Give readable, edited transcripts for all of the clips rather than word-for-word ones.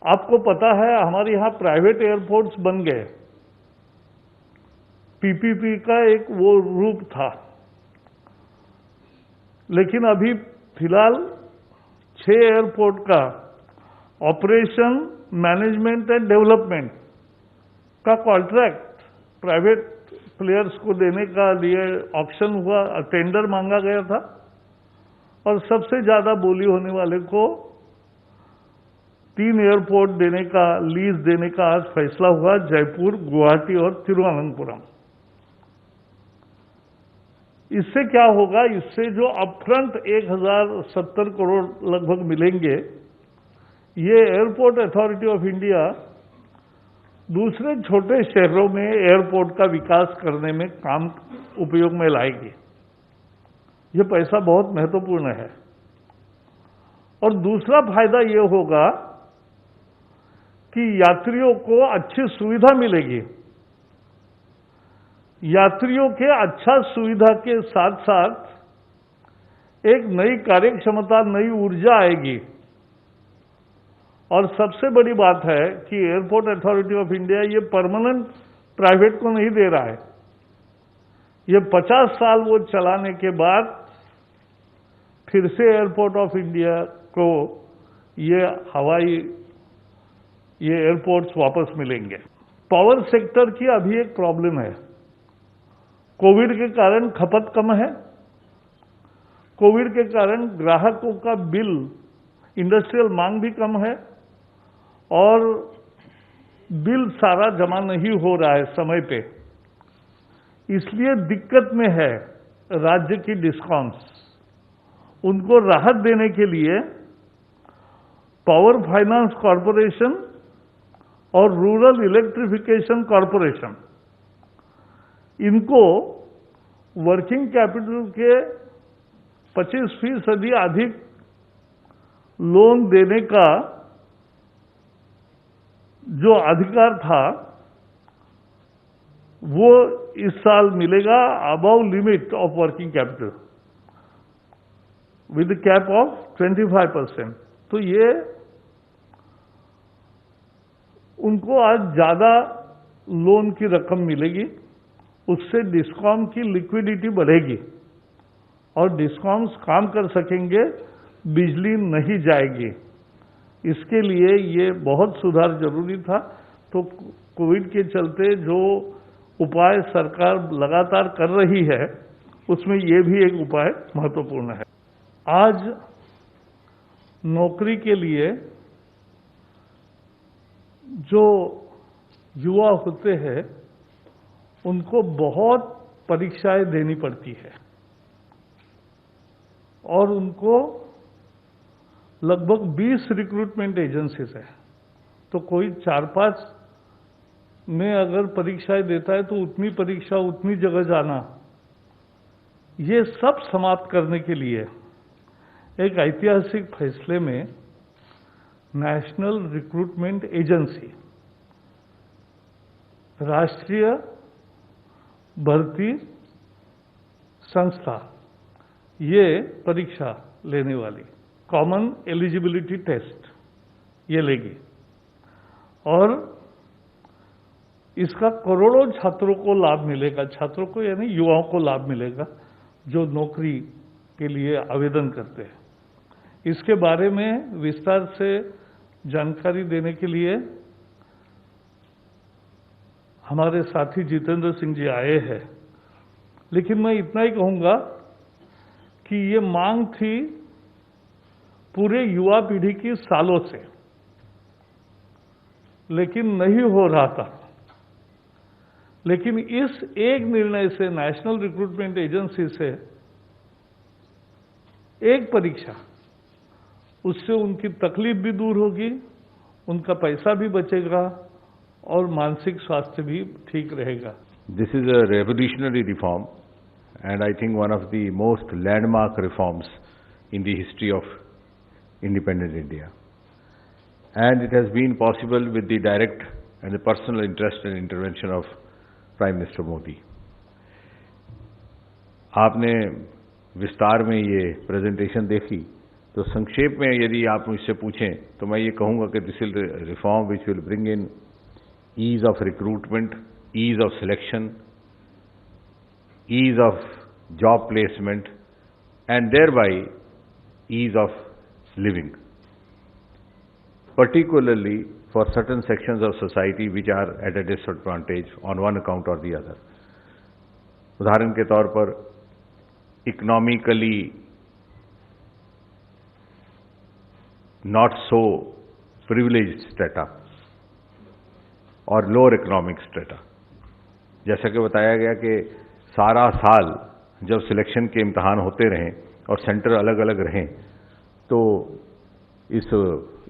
आपको पता है हमारे यहाँ प्राइवेट एयरपोर्ट्स बन गए। पीपीपी का एक वो रूप था, लेकिन अभी फिलहाल 6 एयरपोर्ट का ऑपरेशन, मैनेजमेंट एंड डेवलपमेंट का कॉन्ट्रैक्ट प्राइवेट प्लेयर्स को देने का लिए ऑक्शन हुआ, टेंडर मांगा गया था और सबसे ज्यादा बोली होने वाले को 3 एयरपोर्ट देने का, लीज देने का आज फैसला हुआ, जयपुर, गुवाहाटी और तिरुवनंतपुरम। इससे क्या होगा? इससे जो अपफ्रंट 1070 करोड़ लगभग मिलेंगे, ये एयरपोर्ट अथॉरिटी ऑफ इंडिया दूसरे छोटे शहरों में एयरपोर्ट का विकास करने में काम उपयोग में लाएगी। ये पैसा बहुत महत्वपूर्ण है। और दूसरा फायदा ये होगा कि यात्रियों को अच्छी सुविधा मिलेगी। यात्रियों के अच्छा सुविधा के साथ साथ एक नई कार्यक्षमता, नई ऊर्जा आएगी। और सबसे बड़ी बात है कि एयरपोर्ट अथॉरिटी ऑफ इंडिया ये परमानेंट प्राइवेट को नहीं दे रहा है। ये 50 साल वो चलाने के बाद फिर से एयरपोर्ट ऑफ इंडिया को ये एयरपोर्ट्स वापस मिलेंगे। पावर सेक्टर की अभी एक प्रॉब्लम है। कोविड के कारण खपत कम है। कोविड के कारण ग्राहकों का बिल, इंडस्ट्रियल मांग भी कम है और बिल सारा जमा नहीं हो रहा है समय पे। इसलिए दिक्कत में है राज्य की डिस्कॉम्स। उनको राहत देने के लिए पावर फाइनेंस कॉरपोरेशन और रूरल इलेक्ट्रिफिकेशन कॉरपोरेशन, इनको वर्किंग कैपिटल के 25% अधिक लोन देने का जो अधिकार था वो इस साल मिलेगा, above limit of working capital with cap of 25%। तो ये उनको आज ज्यादा लोन की रकम मिलेगी। उससे डिस्कॉम की लिक्विडिटी बढ़ेगी और डिस्कॉम्स काम कर सकेंगे, बिजली नहीं जाएगी। इसके लिए ये बहुत सुधार जरूरी था। तो कोविड के चलते जो उपाय सरकार लगातार कर रही है, उसमें ये भी एक उपाय महत्वपूर्ण है। आज नौकरी के लिए जो युवा होते हैं उनको बहुत परीक्षाएं देनी पड़ती है और उनको लगभग 20 रिक्रूटमेंट एजेंसीज है। तो कोई 4-5 में अगर परीक्षाएं देता है तो उतनी परीक्षा, उतनी जगह जाना, ये सब समाप्त करने के लिए एक ऐतिहासिक फैसले में नेशनल रिक्रूटमेंट एजेंसी, राष्ट्रीय भर्ती संस्था, ये परीक्षा लेने वाली कॉमन एलिजिबिलिटी टेस्ट ये लेगी और इसका करोड़ों छात्रों को लाभ मिलेगा। छात्रों को यानी युवाओं को लाभ मिलेगा जो नौकरी के लिए आवेदन करते हैं। इसके बारे में विस्तार से जानकारी देने के लिए हमारे साथी जितेंद्र सिंह जी आए हैं। लेकिन मैं इतना ही कहूंगा कि ये मांग थी पूरे युवा पीढ़ी की सालों से, लेकिन नहीं हो रहा था। लेकिन इस एक निर्णय से, नेशनल रिक्रूटमेंट एजेंसी से एक परीक्षा, उससे उनकी तकलीफ भी दूर होगी, उनका पैसा भी बचेगा और मानसिक स्वास्थ्य भी ठीक रहेगा। This is a revolutionary reform and I think one of the most landmark reforms in the history of independent India. And it has been possible with the direct and the personal interest and intervention of Prime Minister Modi. आपने विस्तार में ये presentation देखी तो संक्षेप में यदि आप मुझसे पूछें तो मैं ये कहूँगा कि this will reform which will bring in ease of recruitment, ease of selection, ease of job placement, and thereby ease of living, particularly for certain sections of society which are at a disadvantage on one account or the other. उदाहरण के तौर पर economically not so privileged strata और lower economic strata. जैसा कि बताया गया कि सारा साल जब सिलेक्शन के इम्तहान होते रहें और सेंटर अलग अलग रहें तो इस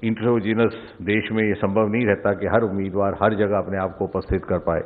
इंट्रोजीनस देश में ये संभव नहीं रहता कि हर उम्मीदवार हर जगह अपने आप को उपस्थित कर पाए।